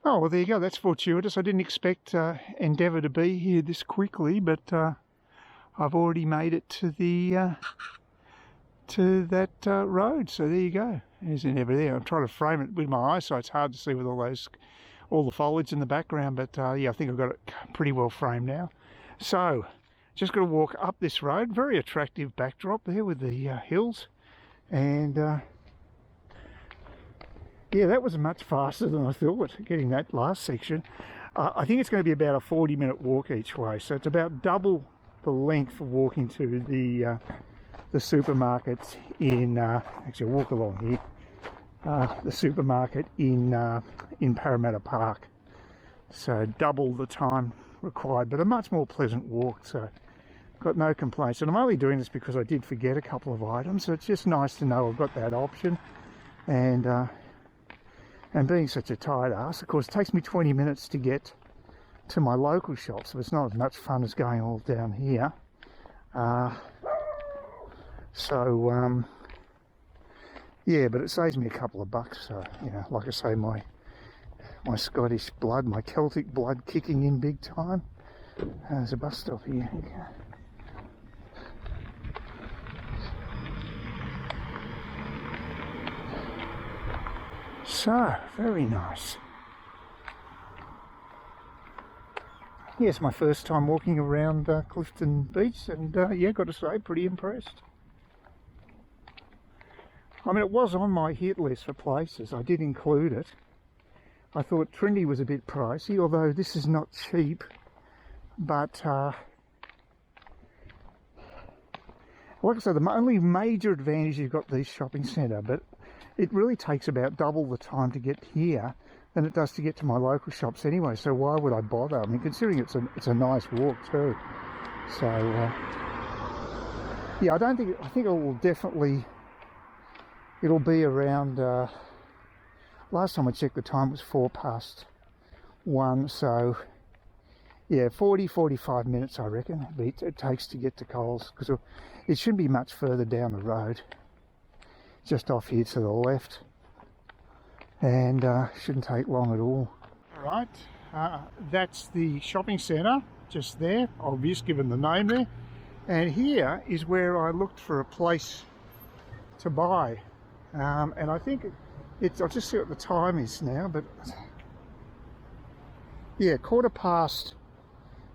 Oh, well, there you go. That's fortuitous. I didn't expect Endeavour to be here this quickly, but I've already made it to the to that road. So there you go. There's Endeavour there. I'm trying to frame it with my eyes, so it's hard to see with all the foliage in the background. But yeah, I think I've got it pretty well framed now. So just got to walk up this road. Very attractive backdrop there with the hills, and yeah, that was much faster than I thought, getting that last section. I think it's going to be about a 40-minute walk each way, so it's about double the length of walking to the supermarket in, actually I'll walk along here, the supermarket in Parramatta Park. So double the time required, but a much more pleasant walk, so got no complaints. And I'm only doing this because I did forget a couple of items, so it's just nice to know I've got that option. And being such a tired ass, of course, it takes me 20 minutes to get to my local shop, so it's not as much fun as going all down here. Yeah, but it saves me a couple of bucks. So, you know, like I say, my Scottish blood, my Celtic blood kicking in big time. There's a bus stop here. So, very nice. Yes, my first time walking around Clifton Beach, and yeah, got to say, pretty impressed. I mean, it was on my hit list for places. I did include it. I thought Trinity was a bit pricey, although this is not cheap, but like I said, the only major advantage you've got this shopping centre, but it really takes about double the time to get here than it does to get to my local shops anyway, so why would I bother? I mean, considering it's a nice walk too. So yeah, I think it will definitely, it'll be around, last time I checked the time was 1:04, so yeah, 45 minutes I reckon it takes to get to Coles, because it shouldn't be much further down the road, just off here to the left, and shouldn't take long at all. Alright, that's the shopping centre just there, obvious given the name there, and here is where I looked for a place to buy, and I think I'll just see what the time is now, but yeah, 1:15,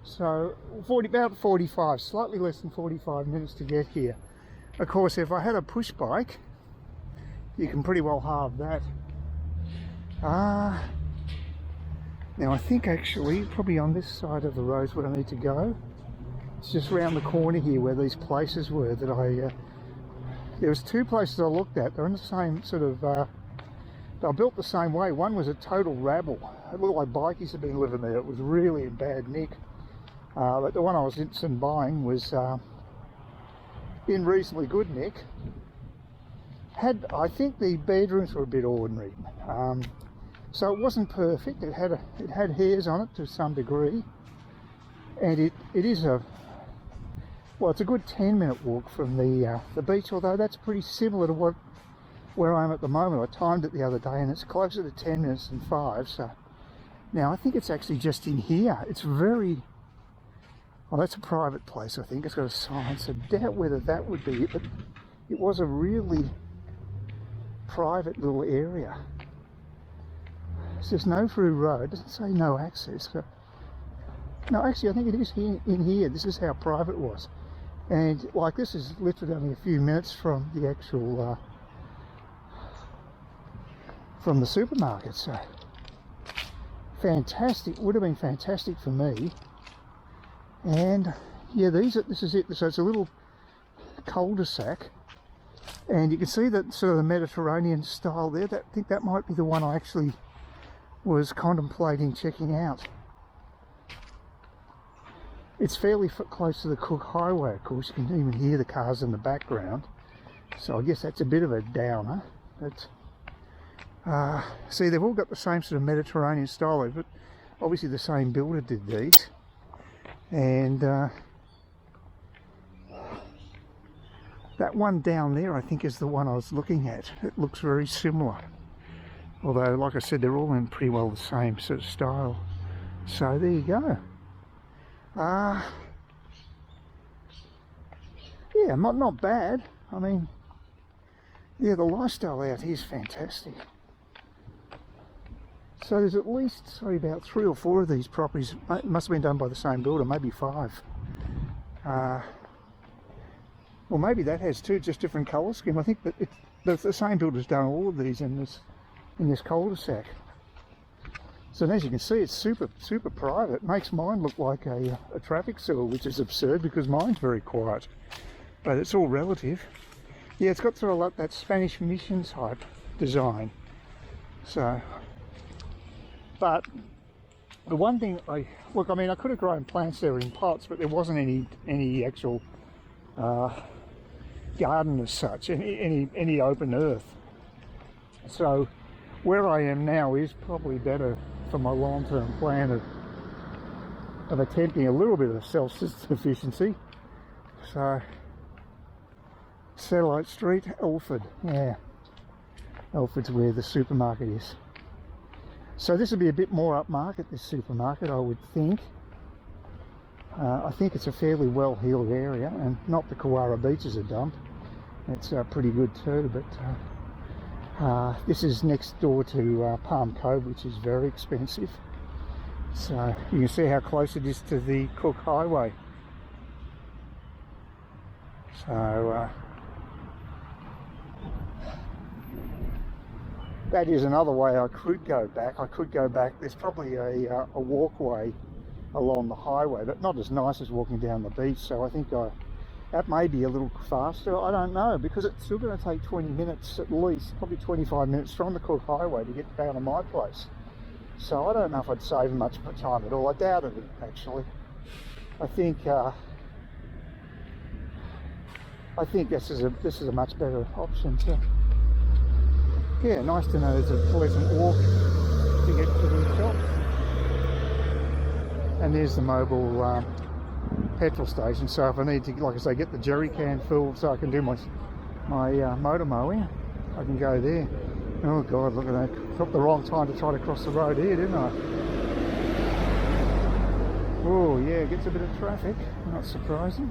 so about 45, slightly less than 45 minutes to get here. Of course, if I had a push bike, you can pretty well halve that. Now I think actually probably on this side of the road is where I need to go. It's just round the corner here where these places were that there was two places I looked at. They're in the same sort of, they were built the same way. One was a total rabble. It looked like bikies had been living there. It was really in bad nick. But the one I was interested in buying was in reasonably good nick. I think the bedrooms were a bit ordinary, so it wasn't perfect. It had hairs on it to some degree, and it is it's a good 10-minute walk from the beach. Although that's pretty similar to where I am at the moment. I timed it the other day, and it's closer to 10 minutes than 5. So now I think it's actually just in here. It's very, well, that's a private place. I think it's got a sign, so I doubt whether that would be it. But it was a really private little area. It says no through road, it doesn't say no access. So, no, actually I think it is in here. This is how private it was, and like this is literally only a few minutes from the actual from the supermarket. So fantastic, would have been fantastic for me. And yeah, this is it. So it's a little cul-de-sac, and you can see that sort of the Mediterranean style there. I think that might be the one I actually was contemplating checking out. It's fairly close to the Cook Highway, of course. You can even hear the cars in the background, so I guess that's a bit of a downer. But see, they've all got the same sort of Mediterranean style, but obviously the same builder did these. And that one down there I think is the one I was looking at. It looks very similar. Although, like I said, they're all in pretty well the same sort of style. So there you go. Yeah, not bad. I mean, yeah, the lifestyle out here is fantastic. So there's at least, sorry, about 3 or 4 of these properties. It must have been done by the same builder, maybe 5. Well, maybe that has 2, just different colour scheme. I think that the same builder's done all of these in this cul-de-sac. So as you can see, it's super private. It makes mine look like a traffic sewer, which is absurd because mine's very quiet. But it's all relative. Yeah, it's got sort of like that Spanish mission type design. So, but the one thing I mean, I could have grown plants there in pots, but there wasn't any actual garden as such, any open earth. So where I am now is probably better for my long-term plan of attempting a little bit of self-sufficiency. So Satellite Street, Alford, yeah, Alford's where the supermarket is. So this will be a bit more upmarket, this supermarket, I would think. I think it's a fairly well-heeled area, and not the Kewarra Beach as a dump. It's pretty good too, but this is next door to Palm Cove, which is very expensive. So you can see how close it is to the Cook Highway. So that is another way I could go back. There's probably a walkway along the highway, but not as nice as walking down the beach. So I think that may be a little faster. I don't know, because it's still going to take 20 minutes at least, probably 25 minutes from the Cook Highway to get down to my place. So I don't know if I'd save much time at all. I doubted it, actually. I think this is a much better option too. Yeah, nice to know there's a pleasant walk to get to the shops. And there's the mobile petrol station. So if I need to, like I say, get the jerry can filled so I can do my motor mowing, I can go there. Oh God, look at that. Took the wrong time to try to cross the road here, didn't I? Oh yeah, gets a bit of traffic, not surprising.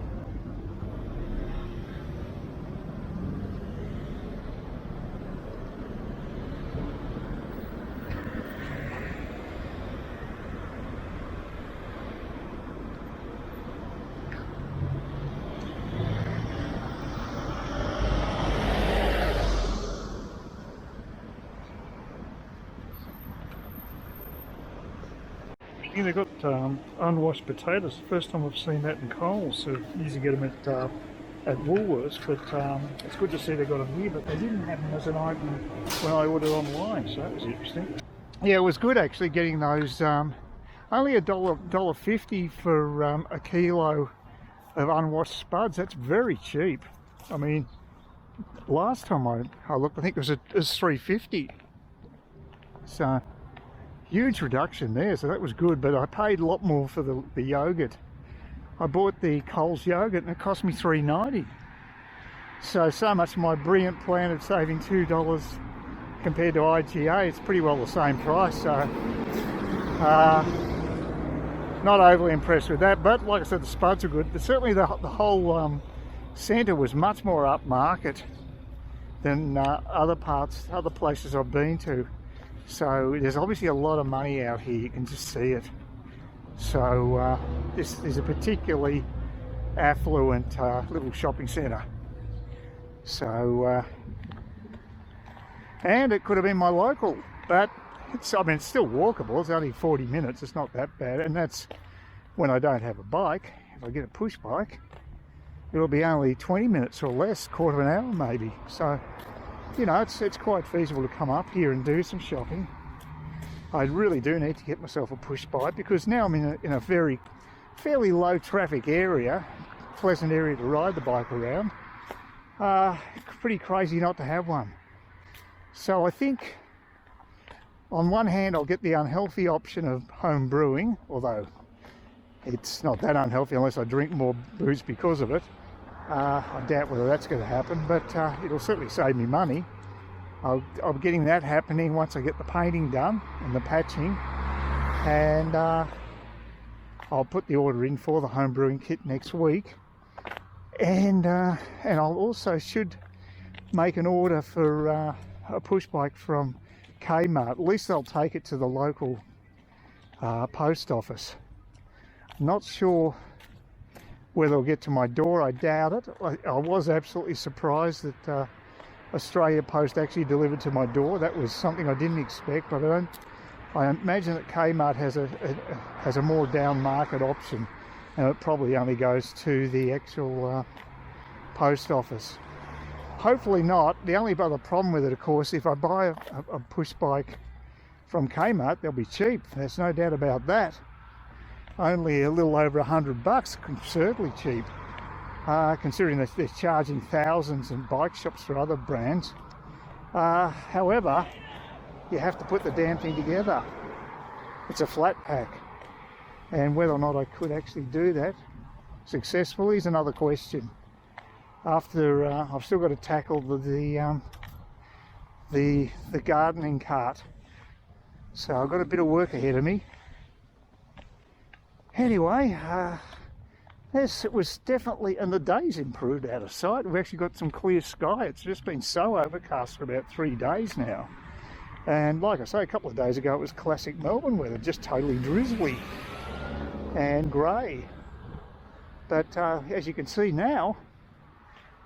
They've got unwashed potatoes. First time I've seen that in Coles. So usually get them at Woolworths, but it's good to see they got them here. But they didn't have them as an item when I ordered online, so that was interesting. Yeah, it was good actually getting those. Only $1.50 for a kilo of unwashed spuds. That's very cheap. I mean, last time I looked, I think it was $3.50. So huge reduction there, so that was good. But I paid a lot more for the yogurt. I bought the Coles yogurt and it cost me $3.90. So much for my brilliant plan of saving $2 compared to IGA. It's pretty well the same price. So not overly impressed with that, but like I said, the spuds are good. But certainly the whole centre was much more upmarket than other places I've been to. So there's obviously a lot of money out here, you can just see it. So this is a particularly affluent little shopping centre. So and it could have been my local, but it's still walkable. It's only 40 minutes, it's not that bad, and that's when I don't have a bike. If I get a push bike, it'll be only 20 minutes or less, quarter of an hour maybe. So you know, it's quite feasible to come up here and do some shopping. I really do need to get myself a push bike because now I'm in a fairly low traffic area, pleasant area to ride the bike around. Pretty crazy not to have one. So I think on one hand I'll get the unhealthy option of home brewing, although it's not that unhealthy unless I drink more booze because of it. I doubt whether that's going to happen, but it'll certainly save me money. I'm getting that happening once I get the painting done and the patching, and I'll put the order in for the home brewing kit next week, and I'll also should make an order for a push bike from Kmart. At least they'll take it to the local post office. I'm not sure whether it'll get to my door. I doubt it. I was absolutely surprised that Australia Post actually delivered to my door. That was something I didn't expect, but I imagine that Kmart has a more down market option, and it probably only goes to the actual post office. Hopefully not. The only other problem with it, of course, if I buy a push bike from Kmart, they'll be cheap. There's no doubt about that. Only a little over $100, absurdly cheap, considering that they're charging thousands in bike shops for other brands. However, you have to put the damn thing together. It's a flat pack, and whether or not I could actually do that successfully is another question. After I've still got to tackle the gardening cart, so I've got a bit of work ahead of me. Anyway, yes, it was definitely, and the day's improved out of sight. We've actually got some clear sky. It's just been so overcast for about 3 days now. And like I say, a couple of days ago it was classic Melbourne weather, just totally drizzly and grey. But as you can see now,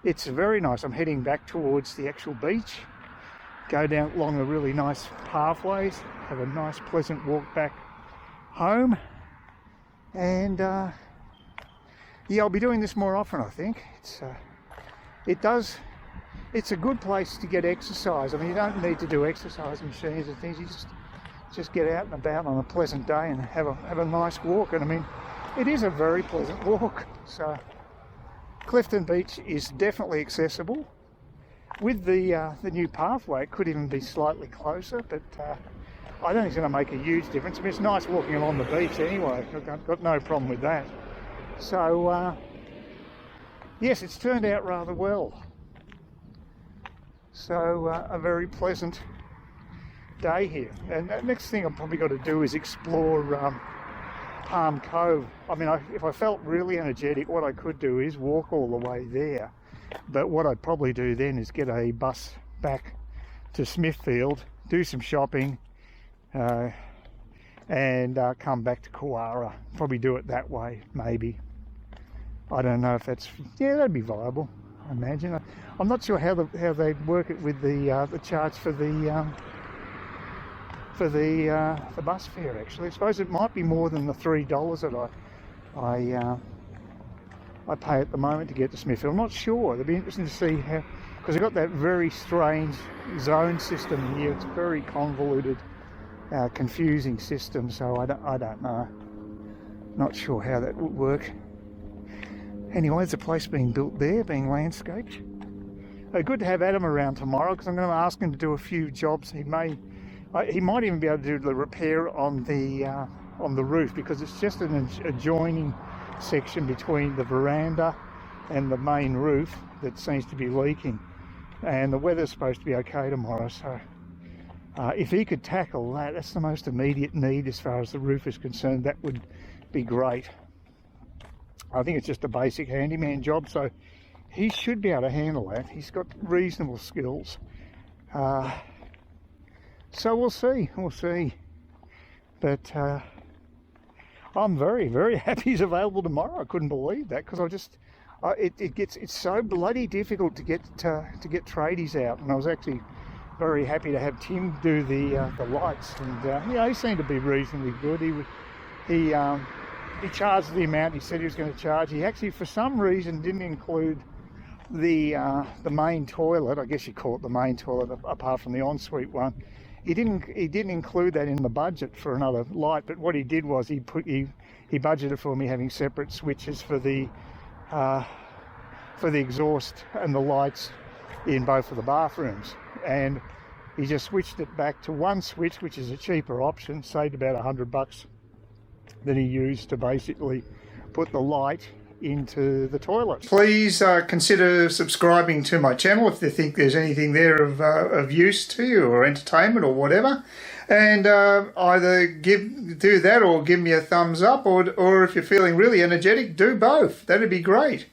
it's very nice. I'm heading back towards the actual beach, go down along a really nice pathways, have a nice pleasant walk back home. And yeah, I'll be doing this more often, I think. It's a good place to get exercise. I mean, you don't need to do exercise machines and things. You just get out and about on a pleasant day and have a nice walk. And I mean, it is a very pleasant walk. So Clifton Beach is definitely accessible. With the new pathway, it could even be slightly closer, but I don't think it's going to make a huge difference. I mean, it's nice walking along the beach anyway. I've got no problem with that. So, yes, it's turned out rather well. So, a very pleasant day here. And the next thing I've probably got to do is explore Palm Cove. I mean, if I felt really energetic, what I could do is walk all the way there. But what I'd probably do then is get a bus back to Smithfield, do some shopping, and come back to Kewarra. Probably do it that way, maybe. I don't know if that's, yeah, that'd be viable, I imagine. I'm not sure how they'd work it with the charge for the bus fare. Actually, I suppose it might be more than the $3 that I pay at the moment to get to Smithfield. I'm not sure. It'll be interesting to see how, because they've got that very strange zone system here. It's very convoluted, confusing system. So I don't know. Not sure how that would work. Anyway, there's a place being built there, being landscaped. Good to have Adam around tomorrow, because I'm going to ask him to do a few jobs. He might even be able to do the repair on the roof, because it's just an adjoining section between the veranda and the main roof that seems to be leaking, and the weather's supposed to be okay tomorrow. So if he could tackle that, that's the most immediate need as far as the roof is concerned. That would be great. I think it's just a basic handyman job, so he should be able to handle that. He's got reasonable skills. So we'll see. But I'm very, very happy he's available tomorrow. I couldn't believe that, because it's so bloody difficult to get tradies out, and I was actually very happy to have Tim do the lights, and yeah, he seemed to be reasonably good. He charged the amount he said he was going to charge. He actually, for some reason, didn't include the main toilet. I guess you call it the main toilet, apart from the ensuite one. He didn't include that in the budget for another light. But what he did was he budgeted for me having separate switches for the exhaust and the lights in both of the bathrooms, and he just switched it back to one switch, which is a cheaper option, saved about $100 that he used to basically put the light into the toilet. Please consider subscribing to my channel if you think there's anything there of use to you or entertainment or whatever. And either do that or give me a thumbs up, or if you're feeling really energetic, do both. That'd be great.